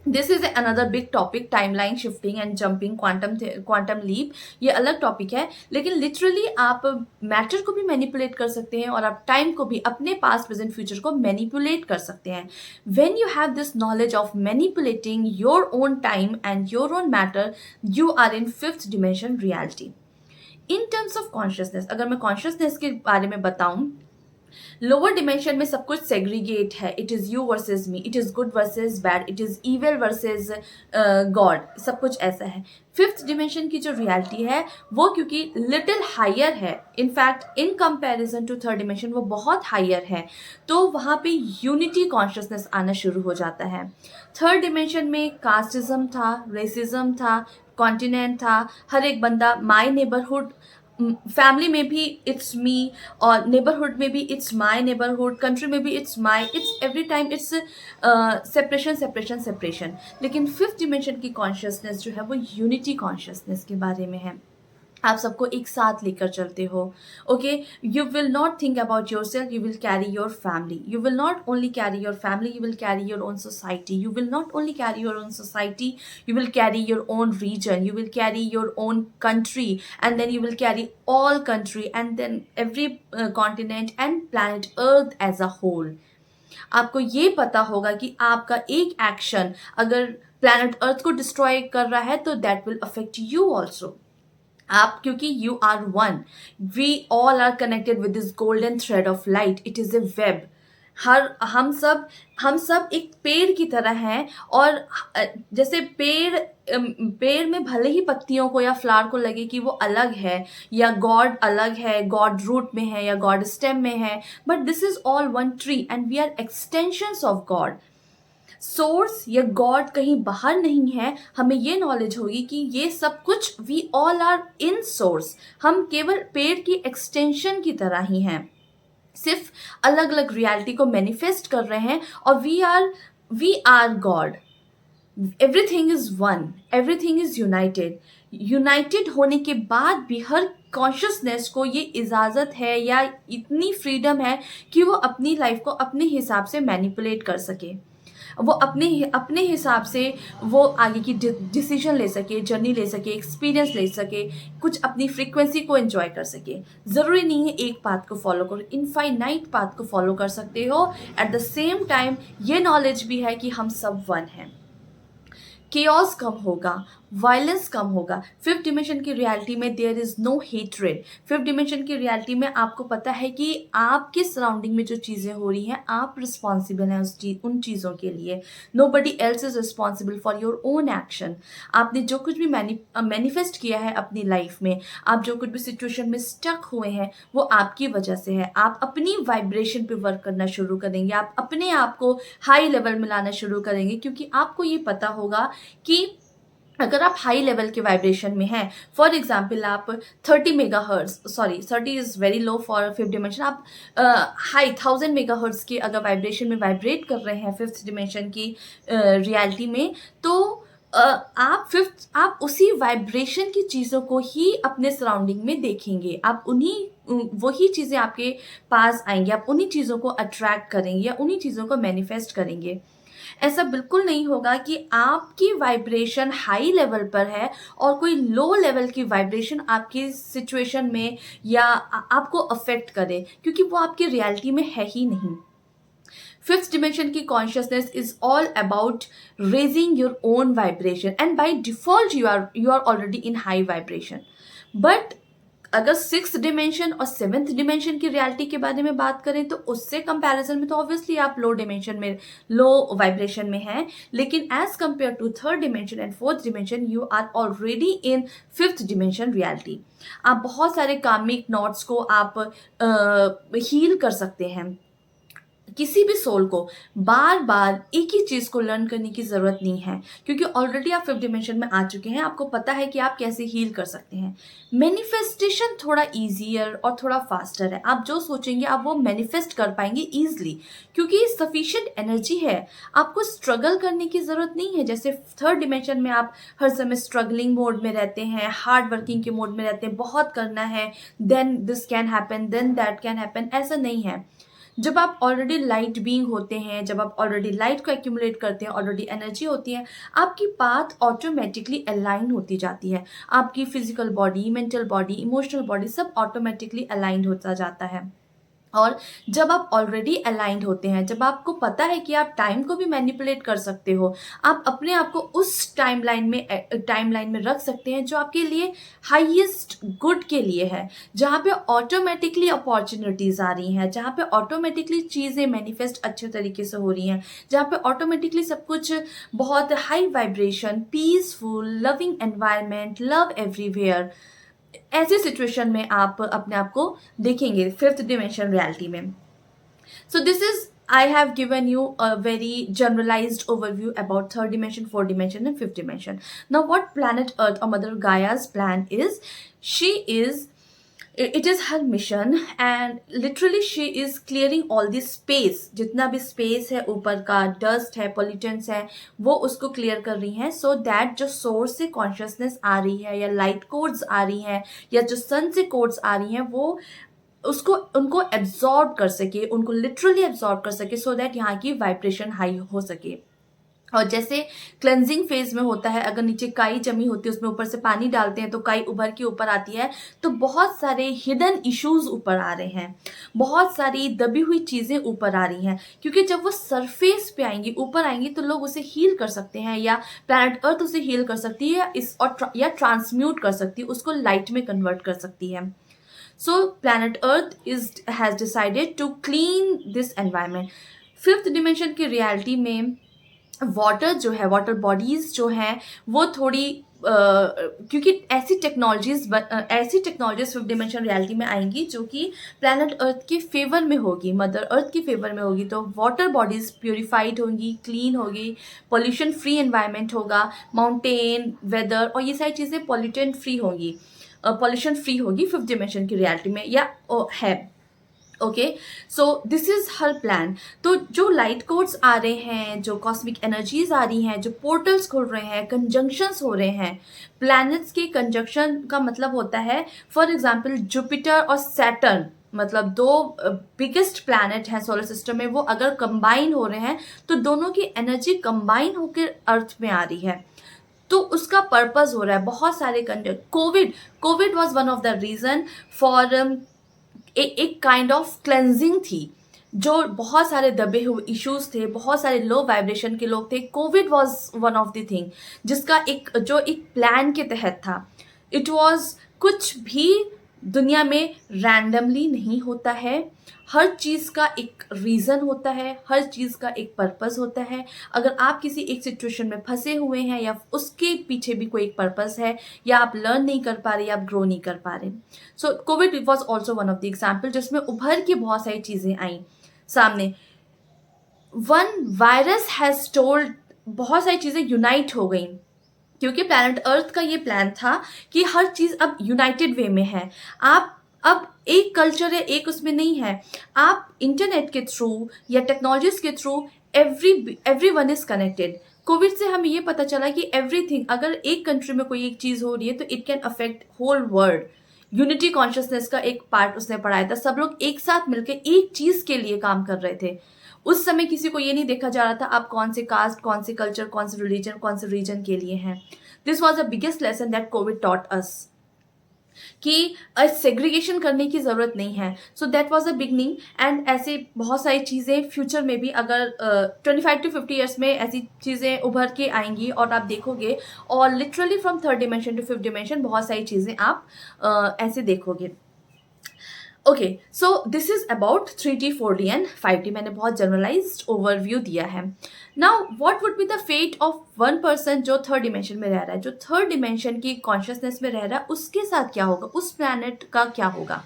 this is another big topic, timeline shifting and jumping, quantum leap, ये अलग टॉपिक है। लेकिन लिटरली आप मैटर को भी मैनिपुलेट कर सकते हैं, और आप टाइम को भी, अपने पास्ट, प्रेजेंट, फ्यूचर को मैनिपुलेट कर सकते हैं। When you have this knowledge of manipulating your own time and your own matter, you are in fifth dimension reality. In terms of consciousness, अगर मैं कॉन्शियसनेस के बारे में बताऊं, लोअर डिमेंशन में सब कुछ सेग्रीगेट है, it is you versus me, it is good versus bad, it is evil versus God, सब कुछ ऐसा है। फिफ्थ डिमेंशन की जो रियलिटी है वो क्योंकि लिटिल हायर है, in fact in comparison to third dimension वो बहुत हायर है, तो वहाँ पे यूनिटी कॉन्शियसनेस आना शुरू हो जाता है। थर्ड डिमेंशन में कास्टिज्म था, रेसिज्म था, कॉन्टिनेंट था, हर एक बंदा, माई नेबरहुड, फैमिली में भी इट्स मी, और नेबरहुड में भी इट्स माई नेबरहुड, कंट्री में भी it's my, it's every time it's separation separation separation. लेकिन फिफ्थ डिमेंशन की कॉन्शियसनेस जो है वो यूनिटी कॉन्शियसनेस के बारे में है, आप सबको एक साथ लेकर चलते हो। Okay, you will not think about your self, you will carry your family, you will not only carry your family, you will carry your own society, you will not only carry your own society, you will carry your own region, you will carry your own country, and then you will carry all country, and then every continent and planet earth as a whole. आपको ये पता होगा कि आपका एक action अगर planet earth को destroy कर रहा है तो that will affect you also. आप, क्योंकि you are one, we all are connected with this golden thread of light, it is a web. हर हम सब एक पेड़ की तरह हैं। और जैसे पेड़ में भले ही पत्तियों को या फ्लावर को लगे कि वो अलग है, या गॉड अलग है, गॉड रूट में है या गॉड स्टेम में है, but this is all one tree and we are extensions of God. Source या गॉड कहीं बाहर नहीं है। हमें ये नॉलेज होगी कि ये सब कुछ we all are in source. हम केवल पेड़ की एक्सटेंशन की तरह ही हैं, सिर्फ अलग अलग रियलिटी को मैनिफेस्ट कर रहे हैं। और we are God. Everything is one, everything is united. United होने के बाद भी हर कॉन्शियसनेस को ये इजाज़त है या इतनी फ्रीडम है कि वो अपनी लाइफ को अपने हिसाब से मैनिपुलेट कर सके, वो अपने अपने हिसाब से वो आगे की डिसीजन ले सके, जर्नी ले सके, एक्सपीरियंस ले सके, कुछ अपनी फ्रीक्वेंसी को एंजॉय कर सके। ज़रूरी नहीं है एक पाथ को फॉलो करो, इनफाइनाइट पाथ को फॉलो कर सकते हो। एट द सेम टाइम ये नॉलेज भी है कि हम सब वन हैं। केओस कम होगा, वायलेंस कम होगा। फिफ्थ डिमेंशन की रियलिटी में there is no hatred. Fifth dimension की रियलिटी में आपको पता है कि आपके सराउंडिंग में जो चीज़ें हो रही हैं, आप रिस्पॉन्सिबल हैं उन चीज़ों के लिए। Nobody else is responsible for your own action. आपने जो कुछ भी मैनिफेस्ट किया है अपनी लाइफ में, आप जो कुछ भी सिचुएशन में स्टक हुए हैं, वो आपकी वजह से है। आप अपनी वाइब्रेशन पे वर्क करना शुरू करेंगे, आप अपने आप को हाई लेवल में लाना शुरू करेंगे, क्योंकि आपको ये पता होगा कि अगर आप हाई लेवल के वाइब्रेशन में हैं, फॉर एग्जाम्पल आप 30 mega hertz, sorry 30 is very low for fifth dimension, आप हाई 1000 मेगा हर्ट्ज के अगर वाइब्रेशन में वाइब्रेट कर रहे हैं फिफ्थ डिमेंशन की रियलिटी में, तो आप उसी वाइब्रेशन की चीज़ों को ही अपने सराउंडिंग में देखेंगे। आप वही चीज़ें आपके पास आएंगी, आप उन्हीं चीज़ों को अट्रैक्ट करेंगे या उन्हीं चीज़ों को मैनिफेस्ट करेंगे। ऐसा बिल्कुल नहीं होगा कि आपकी वाइब्रेशन हाई लेवल पर है और कोई लो लेवल की वाइब्रेशन आपकी सिचुएशन में या आपको अफेक्ट करे, क्योंकि वो आपकी रियलिटी में है ही नहीं। फिफ्थ डिमेंशन की consciousness is all about raising your own vibration and by default you are already in high vibration. But अगर सिक्स डिमेंशन और सेवेंथ डिमेंशन की रियलिटी के बारे में बात करें तो उससे कंपैरिजन में तो ऑब्वियसली आप लो डिमेंशन में, लो वाइब्रेशन में हैं, लेकिन as compare to third dimension and fourth dimension you are already in fifth dimension reality. आप बहुत सारे कार्मिक नॉट्स को आप हील कर सकते हैं। किसी भी सोल को बार बार एक ही चीज़ को लर्न करने की ज़रूरत नहीं है, क्योंकि ऑलरेडी आप फिफ्थ डिमेंशन में आ चुके हैं। आपको पता है कि आप कैसे हील कर सकते हैं। मैनिफेस्टेशन थोड़ा ईजियर और थोड़ा फास्टर है। आप जो सोचेंगे आप वो मैनिफेस्ट कर पाएंगे ईजिली, क्योंकि सफिशिएंट एनर्जी है। आपको स्ट्रगल करने की ज़रूरत नहीं है। जैसे थर्ड डिमेंशन में आप हर समय स्ट्रगलिंग मोड में रहते हैं, हार्ड वर्किंग के मोड में रहते हैं, बहुत करना है, then this can happen, then that can happen. ऐसा नहीं है। जब आप ऑलरेडी लाइट बीइंग होते हैं, जब आप ऑलरेडी लाइट को एक्यूमुलेट करते हैं, ऑलरेडी एनर्जी होती है, आपकी पाथ ऑटोमेटिकली अलाइन होती जाती है। आपकी physical body, mental body, emotional body सब ऑटोमेटिकली अलाइंड होता जाता है। और जब आप ऑलरेडी अलाइंड होते हैं, जब आपको पता है कि आप टाइम को भी मैनिपुलेट कर सकते हो, आप अपने आप को उस टाइमलाइन में रख सकते हैं जो आपके लिए हाईएस्ट गुड के लिए है, जहाँ पे ऑटोमेटिकली अपॉर्चुनिटीज़ आ रही हैं, जहाँ पे ऑटोमेटिकली चीज़ें मैनिफेस्ट अच्छे तरीके से हो रही हैं, जहाँ पे ऑटोमेटिकली सब कुछ बहुत high vibration, peaceful, loving environment, love everywhere, ऐसे सिचुएशन में आप अपने आप को देखेंगे फिफ्थ डिमेंशन रियलिटी में। सो this is I have given you a very generalized overview about third dimension, fourth dimension and fifth dimension. Now what planet Earth or Mother Gaia's plan is, it is her mission and literally she is clearing all this space, जितना भी space है ऊपर का, dust है, pollutants है, वो उसको clear कर रही हैं, so that जो source से consciousness आ रही है या light codes आ रही हैं या जो sun से codes आ रही हैं, वो उनको एब्जॉर्ब कर सके, उनको लिटरली एब्जॉर्ब कर सके, सो दैट यहाँ की वाइब्रेशन हाई हो सके। और जैसे क्लेंजिंग फेज में होता है, अगर नीचे काई जमी होती है उसमें ऊपर से पानी डालते हैं तो काई उभर के ऊपर आती है, तो बहुत सारे हिडन इश्यूज ऊपर आ रहे हैं, बहुत सारी दबी हुई चीज़ें ऊपर आ रही हैं, क्योंकि जब वो सरफेस पे आएंगी, ऊपर आएंगी, तो लोग उसे हील कर सकते हैं, या प्लैनेट अर्थ उसे हील कर सकती है, या ट्रांसम्यूट कर सकती है, उसको लाइट में कन्वर्ट कर सकती है. So planet Earth has decided to clean this environment. Fifth dimension की रियलिटी में वाटर जो है, वाटर बॉडीज जो हैं वो थोड़ी क्योंकि ऐसी टेक्नोलॉजीज फिफ्थ डिमेंशन रियलिटी में आएंगी जो कि प्लैनेट अर्थ के फेवर में होगी, मदर अर्थ के फेवर में होगी. तो वाटर बॉडीज प्योरीफाइड होंगी, क्लीन होगी, पॉल्यूशन फ्री एनवायरनमेंट होगा, माउंटेन, वेदर और ये सारी चीज़ें पॉल्यूटेंट फ्री होंगी, पॉल्यूशन फ्री होगी फिफ्थ डिमेंशन की रियलिटी में, या है. Okay, so this is her plan. तो जो लाइट कोड्स आ रहे हैं, जो कॉस्मिक एनर्जीज आ रही हैं, जो पोर्टल्स खुल रहे हैं, कंजंक्शंस हो रहे हैं. प्लैनेट्स के कंजंक्शन का मतलब होता है, फॉर एग्जांपल जुपिटर और सैटर्न, मतलब दो बिगेस्ट प्लैनेट हैं सोलर सिस्टम में, वो अगर कंबाइन हो रहे हैं तो दोनों की एनर्जी कंबाइन होकर अर्थ में आ रही है. तो उसका पर्पस हो रहा है बहुत सारे Covid was one of the reason for एक काइंड ऑफ क्लेंजिंग थी. जो बहुत सारे दबे हुए इश्यूज थे, बहुत सारे लो वाइब्रेशन के लोग थे, Covid was one of the thing जिसका एक प्लान के तहत था. इट वॉज, कुछ भी दुनिया में रैंडमली नहीं होता है, हर चीज़ का एक रीज़न होता है, हर चीज़ का एक पर्पस होता है. अगर आप किसी एक सिचुएशन में फंसे हुए हैं या उसके पीछे भी कोई एक पर्पस है, या आप लर्न नहीं कर पा रहे, या आप ग्रो नहीं कर पा रहे. So COVID was also one of the example जिसमें उभर के बहुत सारी चीज़ें आई सामने. वन वायरस हैज़ टोल्ड, बहुत सारी चीज़ें यूनाइट हो गई, क्योंकि प्लैनेट अर्थ का ये प्लान था कि हर चीज़ अब यूनाइटेड वे में है. आप अब एक कल्चर है, एक उसमें नहीं है. आप इंटरनेट के थ्रू या टेक्नोलॉजीज के through every one is connected. Covid से हमें ये पता चला कि एवरीथिंग, अगर एक कंट्री में कोई एक चीज़ हो रही है तो it can affect whole world. Unity consciousness का एक पार्ट उसने पढ़ाया था. सब लोग एक साथ मिलकर एक चीज़ के लिए काम कर रहे थे. उस समय किसी को ये नहीं देखा जा रहा था आप कौन से कास्ट, कौन से कल्चर, कौन से रिलीजन, कौन से रीजन के लिए हैं. This was the biggest lesson that Covid taught us, कि सेग्रीगेशन करने की ज़रूरत नहीं है. So that was a beginning. And ऐसे बहुत सारी चीज़ें फ्यूचर में भी, अगर 25 to 50 ईयर्स में ऐसी चीज़ें उभर के आएंगी और आप देखोगे, और literally from third dimension to fifth dimension बहुत सारी चीज़ें आप ऐसे देखोगे. Okay, so this is about 3D 4D and 5D. मैंने बहुत जनरलाइज्ड ओवरव्यू दिया है. Now what would be the fate of one person जो थर्ड डिमेंशन में रह रहा है, जो थर्ड डिमेंशन की कॉन्शियसनेस में रह रहा है, उसके साथ क्या होगा, उस प्लैनेट का क्या होगा.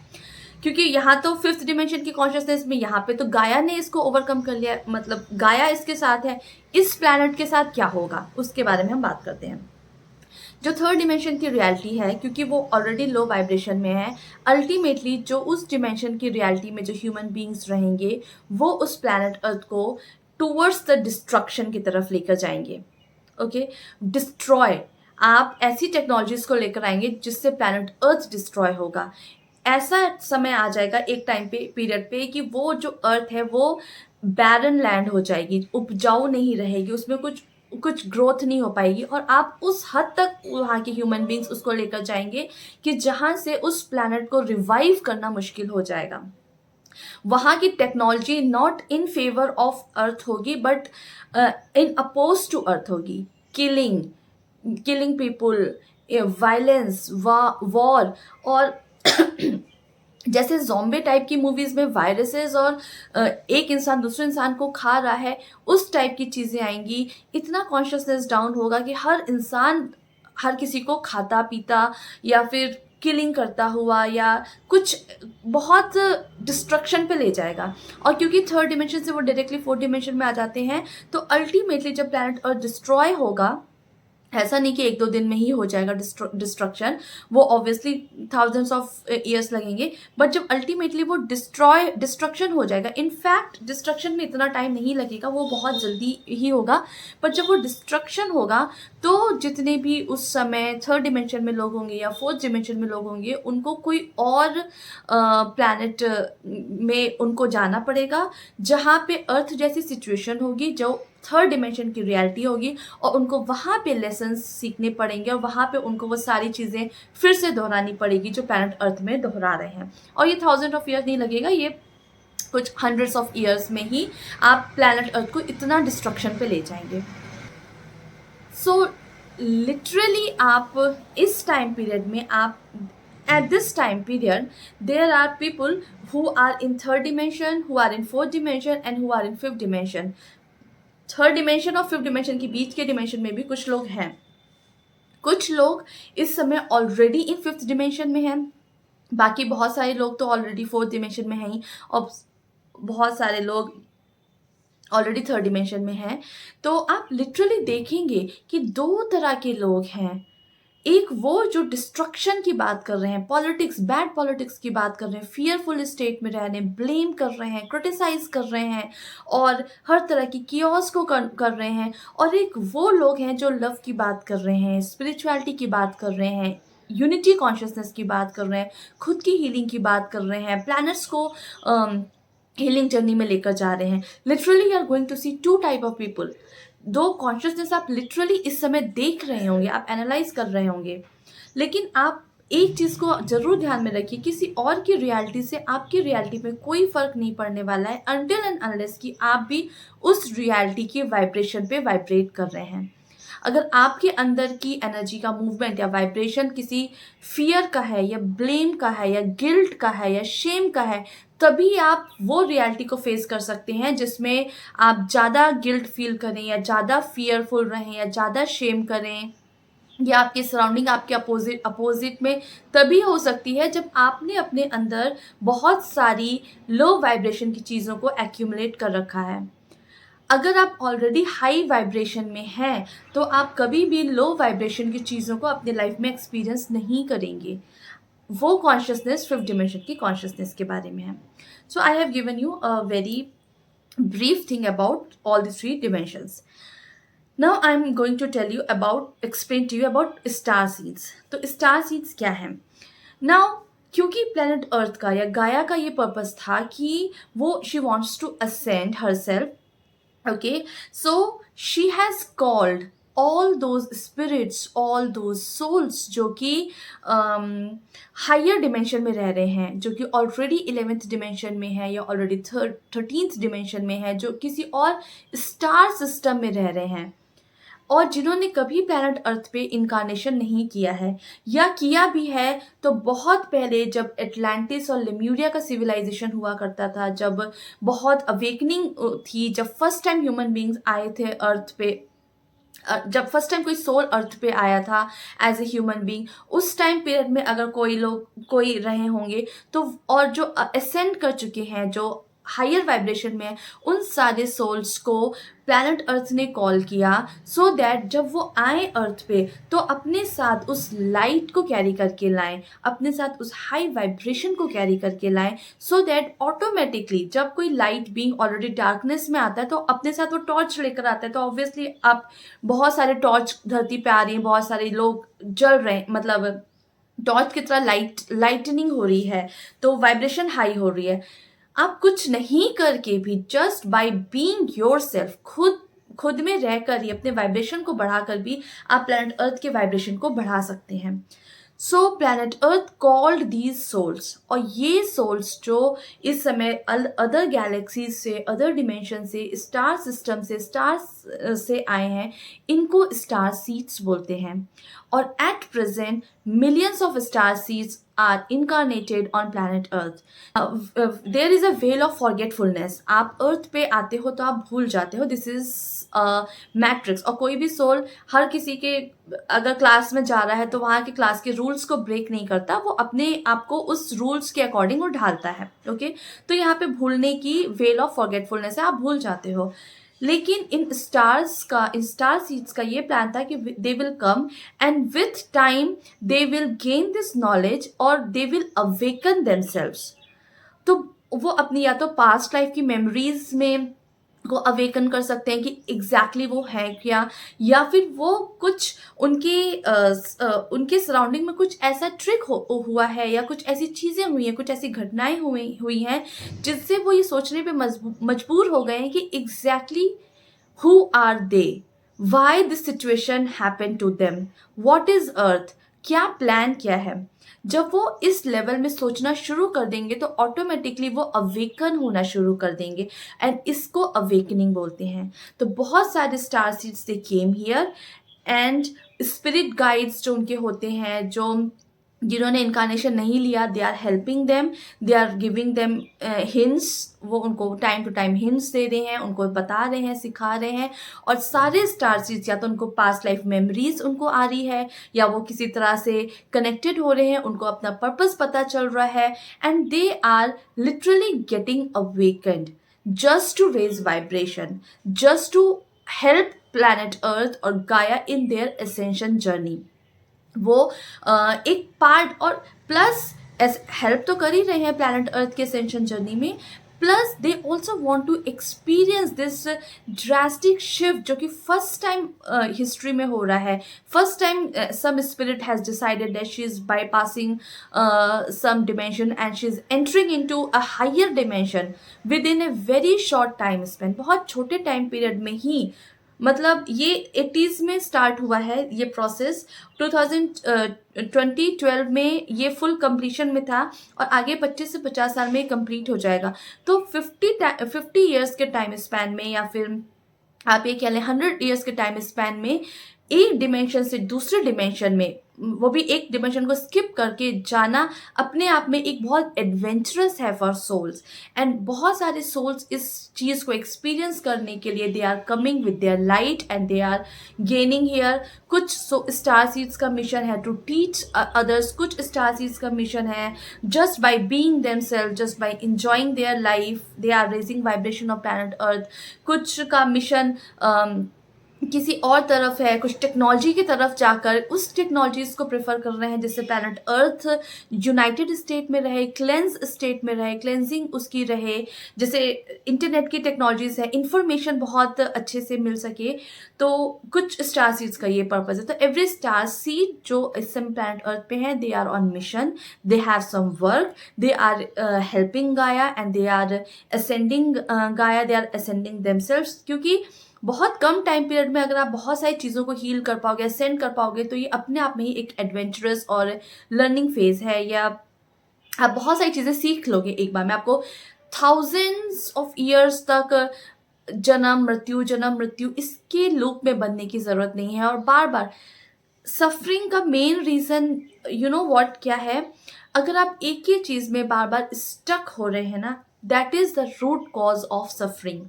क्योंकि यहाँ तो फिफ्थ डिमेंशन की कॉन्शियसनेस में, यहाँ पे तो गाया ने इसको ओवरकम कर लिया, मतलब गाया इसके साथ है. इस प्लैनेट के साथ क्या होगा उसके बारे में हम बात करते हैं. जो थर्ड डिमेंशन की रियलिटी है, क्योंकि वो ऑलरेडी लो वाइब्रेशन में है, अल्टीमेटली जो उस डिमेंशन की रियलिटी में जो ह्यूमन बींग्स रहेंगे, वो उस प्लैनेट अर्थ को टूवर्ड्स द डिस्ट्रक्शन की तरफ लेकर जाएंगे. ओके, डिस्ट्रॉय, आप ऐसी टेक्नोलॉजीज को लेकर आएंगे जिससे प्लैनेट अर्थ डिस्ट्रॉय होगा. ऐसा समय आ जाएगा एक टाइम पे, पीरियड पे, कि वो जो अर्थ है वो बैरन लैंड हो जाएगी, उपजाऊ नहीं रहेगी, उसमें कुछ ग्रोथ नहीं हो पाएगी. और आप उस हद तक वहाँ के ह्यूमन बींग्स उसको लेकर जाएंगे कि जहाँ से उस प्लैनेट को रिवाइव करना मुश्किल हो जाएगा. वहाँ की technology not in favour of earth होगी, but in oppose to earth होगी. किलिंग पीपुल, वायलेंस, वॉर, और जैसे ज़ॉम्बे टाइप की मूवीज़ में वायरसेस और एक इंसान दूसरे इंसान को खा रहा है, उस टाइप की चीज़ें आएंगी. इतना कॉन्शियसनेस डाउन होगा कि हर इंसान हर किसी को खाता पीता, या फिर किलिंग करता हुआ, या कुछ बहुत डिस्ट्रक्शन पे ले जाएगा. और क्योंकि थर्ड डिमेंशन से वो डायरेक्टली फोर्थ डिमेंशन में आ जाते हैं, तो अल्टीमेटली जब प्लैनेट अर्थ डिस्ट्रॉय होगा, ऐसा नहीं कि एक दो दिन में ही हो जाएगा डिस्ट्रक्शन, वो ऑब्वियसली थाउजेंड्स ऑफ ईयर्स लगेंगे, बट जब अल्टीमेटली वो डिस्ट्रक्शन हो जाएगा, इनफैक्ट डिस्ट्रक्शन में इतना टाइम नहीं लगेगा, वो बहुत जल्दी ही होगा. पर जब वो डिस्ट्रक्शन होगा, तो जितने भी उस समय थर्ड डिमेंशन में लोग होंगे या फोर्थ डिमेंशन में लोग होंगे, उनको कोई और प्लैनेट में उनको जाना पड़ेगा, जहाँ पे अर्थ जैसी सिचुएशन होगी जो थर्ड डिमेंशन की रियलिटी होगी और उनको वहाँ पे लेसन्स सीखने पड़ेंगे और वहाँ पे उनको वो सारी चीज़ें फिर से दोहरानी पड़ेगी जो प्लैनेट अर्थ में दोहरा रहे हैं। और ये 1000 ऑफ ईयर्स नहीं लगेगा, ये कुछ हंड्रेड्स ऑफ ईयर्स में ही आप प्लैनेट अर्थ को इतना डिस्ट्रक्शन पे ले जाएंगे। सो लिटरली आप इस टाइम पीरियड में आप at this time period there are people who are in third dimension, who are in fourth dimension and who are in fifth dimension. Third dimension और फिफ्थ डिमेंशन के बीच के dimension में भी कुछ लोग हैं। कुछ लोग इस समय ऑलरेडी इन फिफ्थ डिमेंशन में हैं, बाकी बहुत सारे लोग तो ऑलरेडी फोर्थ डिमेंशन में हैं ही और बहुत सारे लोग ऑलरेडी थर्ड डिमेंशन में हैं। तो आप लिटरली देखेंगे कि दो तरह के लोग हैं। एक वो जो डिस्ट्रक्शन की बात कर रहे हैं, पॉलिटिक्स, बैड पॉलिटिक्स की बात कर रहे हैं, फियरफुल स्टेट में रह रहे हैं, ब्लेम कर रहे हैं, क्रिटिसाइज कर रहे हैं और हर तरह की कियोस को कर रहे हैं। और एक वो लोग हैं जो लव की बात कर रहे हैं, स्पिरिचुअलिटी की बात कर रहे हैं, यूनिटी कॉन्शियसनेस की बात कर रहे हैं, खुद की हीलिंग की बात कर रहे हैं, प्लैनेट्स को हीलिंग जर्नी में लेकर जा रहे हैं। Literally you are going to see two type of people. दो कॉन्शियसनेस आप लिटरली इस समय देख रहे होंगे, आप एनालाइज कर रहे होंगे, लेकिन आप एक चीज़ को ज़रूर ध्यान में रखिए, किसी और की रियलिटी से आपकी रियलिटी में कोई फ़र्क नहीं पड़ने वाला है अनटिल एंड अनलेस कि आप भी उस रियलिटी के वाइब्रेशन पे वाइब्रेट कर रहे हैं। अगर आपके अंदर की एनर्जी का मूवमेंट या वाइब्रेशन किसी फियर का है या ब्लेम का है या गिल्ट का है या शेम का है, तभी आप वो रियलिटी को फेस कर सकते हैं जिसमें आप ज़्यादा गिल्ट फील करें या ज़्यादा फियरफुल रहें या ज़्यादा शेम करें, या आपके सराउंडिंग आपके अपोजिट में तभी हो सकती है जब आपने अपने अंदर बहुत सारी लो वाइब्रेशन की चीज़ों को एक्यूमुलेट कर रखा है। अगर आप ऑलरेडी हाई वाइब्रेशन में हैं तो आप कभी भी लो वाइब्रेशन की चीज़ों को अपने लाइफ में एक्सपीरियंस नहीं करेंगे। वो कॉन्शियसनेस फिफ्थ डिमेंशन की कॉन्शियसनेस के बारे में है। So I have given you a very brief thing about all the three dimensions. Now I am going to tell you about explain to you about star seeds. तो star seeds क्या है? Now क्योंकि planet earth का या गाया का ये purpose था कि वो she wants to ascend herself, okay, so she has called all those spirits, all those souls जो कि हायर डिमेंशन में रह रहे हैं, जो कि ऑलरेडी 11th डिमेंशन में है या ऑलरेडी 13th डिमेंशन में है, जो किसी और स्टार सिस्टम में रह रहे हैं और जिन्होंने कभी प्लैनेट अर्थ पे इनकारनेशन नहीं किया है या किया भी है तो बहुत पहले, जब एटलांटिस और लेम्यूरिया का सिविलाइजेशन हुआ करता था, जब बहुत अवेकनिंग थी, जब फर्स्ट टाइम ह्यूमन बींग्स आए थे अर्थ पे, जब फर्स्ट टाइम कोई सोल अर्थ पे आया था एज ए ह्यूमन बींग, उस टाइम पीरियड में अगर कोई रहे होंगे तो, और जो असेंड कर चुके हैं, जो हायर वाइब्रेशन में, उन सारे सोल्स को प्लैनेट अर्थ ने कॉल किया सो दैट जब वो आए अर्थ पे तो अपने साथ उस लाइट को कैरी करके लाएं, अपने साथ उस हाई वाइब्रेशन को कैरी करके लाएं, सो दैट ऑटोमेटिकली जब कोई लाइट बीइंग ऑलरेडी डार्कनेस में आता है तो अपने साथ वो टॉर्च लेकर आता है। तो ऑब्वियसली आप बहुत सारे टॉर्च धरती पे आ रही हैं, बहुत सारे लोग जल रहे हैं, मतलब टॉर्च की तरह लाइटनिंग हो रही है, तो वाइब्रेशन हाई हो रही है। आप कुछ नहीं करके भी जस्ट बाय बीइंग योरसेल्फ, खुद में रहकर ही अपने वाइब्रेशन को बढ़ाकर भी आप प्लैनेट अर्थ के वाइब्रेशन को बढ़ा सकते हैं। So planet earth called these souls, और ये सोल्स जो इस समय अदर गैलेक्सीज से, अदर डिमेंशन से, स्टार सिस्टम से, स्टार्स से आए हैं, इनको स्टार सीड्स बोलते हैं। और at present millions of star seeds are incarnated on planet earth. There is a veil of forgetfulness. आप अर्थ पे आते हो तो आप भूल जाते हो, दिस इज मैट्रिक्स। और कोई भी सोल हर किसी के अगर क्लास में जा रहा है तो वहाँ के क्लास के रूल्स को ब्रेक नहीं करता, वो अपने आप को उस रूल्स के अकॉर्डिंग वो ढालता है। ओके, तो यहाँ पे भूलने की वेल ऑफ फॉरगेटफुलनेस है, आप भूल जाते हो। लेकिन इन स्टार सीड्स का ये प्लान था कि they will come and with time they will gain this knowledge और दे विल अवेकन देमसेल्व्स। तो वो अपनी या तो पास्ट लाइफ की मेमोरीज में को अवेकन कर सकते हैं कि एग्जैक्टली वो है क्या, या फिर वो कुछ उनके सराउंडिंग में कुछ ऐसा ट्रिक हुआ है या कुछ ऐसी चीज़ें हुई हैं, कुछ ऐसी घटनाएं हुई हैं जिससे वो ये सोचने पे मजबूर हो गए हैं कि exactly who are they, why this situation happen to them, what is earth, क्या प्लान क्या है। जब वो इस लेवल में सोचना शुरू कर देंगे तो ऑटोमेटिकली वो अवेकन होना शुरू कर देंगे, एंड इसको अवेकनिंग बोलते हैं। तो बहुत सारे star seeds they came here, and spirit guides जो उनके होते हैं, जो जिन्होंने इनकारनेशन नहीं लिया, they are helping them, they are giving them hints, वो उनको टाइम टू टाइम हिंट्स दे रहे हैं, उनको बता रहे हैं, सिखा रहे हैं। और सारे स्टार सीड्स या तो उनको पास्ट लाइफ मेमोरीज उनको आ रही है, या वो किसी तरह से कनेक्टेड हो रहे हैं, उनको अपना पर्पस पता चल रहा है, and they are literally getting awakened just to raise vibration, just to help planet Earth और Gaia in their ascension journey। वो एक पार्ट, और प्लस हेल्प तो कर ही रहे हैं प्लैनेट अर्थ के असेंशन जर्नी में, plus they also want to experience this drastic shift जो कि फर्स्ट टाइम हिस्ट्री में हो रहा है। First time some spirit has decided that she is bypassing some dimension and she is entering into a higher dimension within a very short time span. बहुत छोटे time period में ही, मतलब ये 80s में स्टार्ट हुआ है ये process, 2012 में ये फुल कंप्लीशन में था, और आगे 25 से 50 साल में कंप्लीट हो जाएगा। तो 50 ईयर्स के टाइम स्पैन में, या फिर आप ये कह लें 100 ईयर्स के टाइम स्पैन में, एक डिमेंशन से दूसरे डिमेंशन में, वो भी एक डिमेंशन को स्किप करके जाना, अपने आप में एक बहुत एडवेंचरस है फॉर सोल्स। एंड बहुत सारे सोल्स इस चीज़ को एक्सपीरियंस करने के लिए they are coming with their light and they are gaining here. कुछ स्टार सीड्स का मिशन है टू टीच अदर्स, कुछ स्टार सीड्स का मिशन है just by being themselves, just by enjoying their life, they are raising vibration of planet earth. कुछ का mission किसी और तरफ है, कुछ टेक्नोलॉजी की तरफ जाकर उस टेक्नोलॉजीज को प्रेफर कर रहे हैं जिससे प्लैनेट अर्थ यूनाइटेड स्टेट में रहे, क्लेंस स्टेट में रहे, क्लेंजिंग उसकी रहे। जैसे इंटरनेट की टेक्नोलॉजीज है, इंफॉर्मेशन बहुत अच्छे से मिल सके, तो कुछ स्टार सीड्स का ये पर्पज है। तो एवरी स्टार सीड जो इस समय प्लैनेट अर्थ पे है, they are on mission, they have some work, they are helping Gaia and they are ascending Gaia, they are ascending themselves. क्योंकि बहुत कम टाइम पीरियड में अगर आप बहुत सारी चीज़ों को हील कर पाओगे, असेंड कर पाओगे, तो ये अपने आप में ही एक एडवेंचरस और लर्निंग फेज है, या आप बहुत सारी चीज़ें सीख लोगे एक बार में। आपको थाउजेंड्स ऑफ ईयर्स तक जन्म मृत्यु इसके लूप में बनने की ज़रूरत नहीं है। और बार बार सफरिंग का main reason you know what क्या है, अगर आप एक ही चीज़ में बार बार स्टक हो रहे हैं ना, that is the root cause of suffering.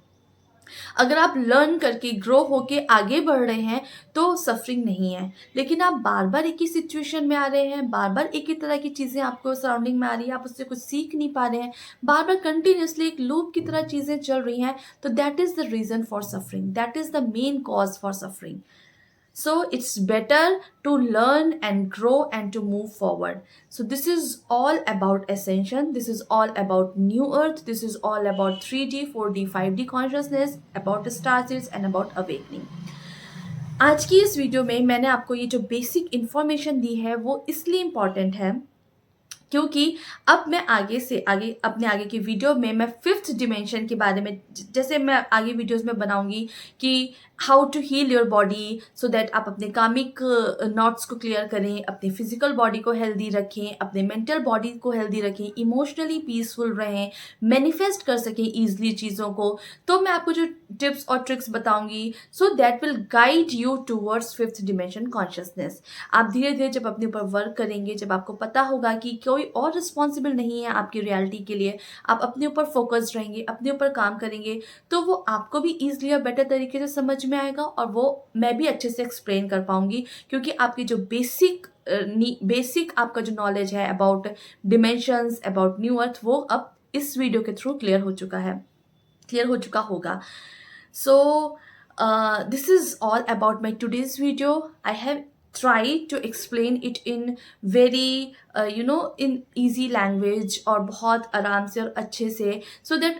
अगर आप लर्न करके ग्रो होके आगे बढ़ रहे हैं तो सफरिंग नहीं है। लेकिन आप बार बार एक ही सिचुएशन में आ रहे हैं, बार बार एक ही तरह की चीज़ें आपको सराउंडिंग में आ रही है, आप उससे कुछ सीख नहीं पा रहे हैं, बार बार कंटिन्यूसली एक लूप की तरह चीज़ें चल रही हैं, तो that is the reason for suffering, that is the main cause for suffering. So it's better to learn and grow and to move forward. So this is all about ascension, this is all about new earth, this is all about 3D 4D 5D consciousness, about star seeds and about awakening. आज की इस video में मैंने आपको ये जो basic information दी है वो इसलिए इम्पॉर्टेंट है क्योंकि अब मैं आगे से आगे अपने आगे की वीडियो में मैं 5th डिमेंशन के बारे में, जैसे मैं आगे वीडियोस में बनाऊंगी कि how to heal your body so that आप अपने कामिक नॉट्स को क्लियर करें, अपनी फिजिकल बॉडी को हेल्दी रखें, अपने मेंटल बॉडी को हेल्दी रखें, इमोशनली पीसफुल रहें, मैनिफेस्ट कर सकें ईजिली चीज़ों को। तो मैं आपको जो टिप्स और ट्रिक्स बताऊंगी so that will guide you towards 5th dimension consciousness. आप धीरे धीरे जब अपने ऊपर वर्क करेंगे, जब आपको पता होगा कि कोई और रिस्पॉन्सिबल नहीं है आपकी रियलिटी के लिए, आप अपने ऊपर फोकस्ड रहेंगे, अपने ऊपर काम करेंगे, तो वो आपको भी ईजिली और बेटर तरीके से समझ में आएगा, और वो मैं भी अच्छे से एक्सप्लेन कर पाऊंगी क्योंकि आपकी जो बेसिक आपका जो नॉलेज है अबाउट डिमेंशंस, अबाउट न्यू अर्थ, वो अब इस वीडियो के थ्रू क्लियर हो चुका होगा। So this is all about my today's video. I have tried to explain it in very in easy language और बहुत आराम से और अच्छे से, so that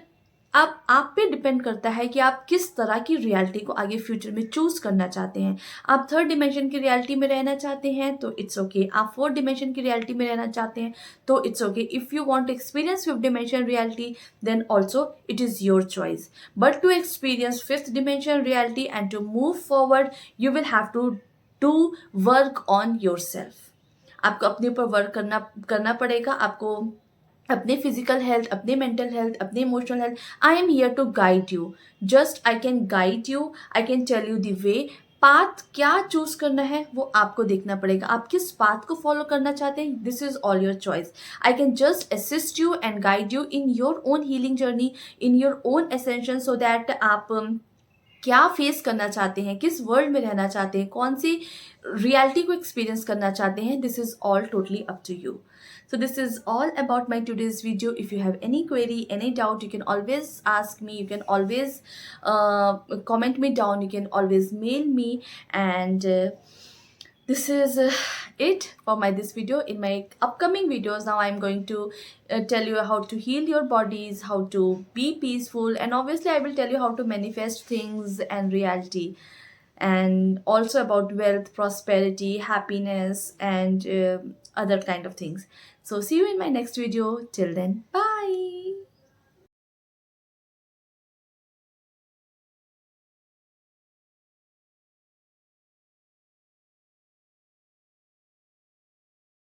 अब आप पे डिपेंड करता है कि आप किस तरह की रियलिटी को आगे फ्यूचर में चूज करना चाहते हैं। आप थर्ड डिमेंशन की रियलिटी में रहना चाहते हैं तो इट्स ओके, आप फोर्थ डिमेंशन की रियलिटी में रहना चाहते हैं तो it's okay. If you want to experience fifth dimension reality then also it is your choice, but to experience fifth dimension reality and to move forward you will have to do work on yourself. आपको अपने ऊपर work करना पड़ेगा। आपको अपने physical health, अपने mental health, अपने emotional health, I am here to guide you. Just I can guide you, I can tell you the way. Path क्या चूज करना है वो आपको देखना पड़ेगा। आप किस पाथ को फॉलो करना चाहते हैं, this is all your choice. I can just assist you and guide you in your own healing journey, in your own ascension, so that आप क्या फेस करना चाहते हैं, किस वर्ल्ड में रहना चाहते हैं, कौन सी रियलिटी को एक्सपीरियंस करना चाहते हैं, this is all totally up to you. So this is all about my today's video. If you have any query, any doubt, you can always ask me. You can always comment me down. You can always mail me. And this is it for my this video. In my upcoming videos now I'm going to tell you how to heal your bodies, how to be peaceful, and obviously I will tell you how to manifest things and reality, and also about wealth, prosperity, happiness, and other kind of things. So see you in my next video. Till then, bye.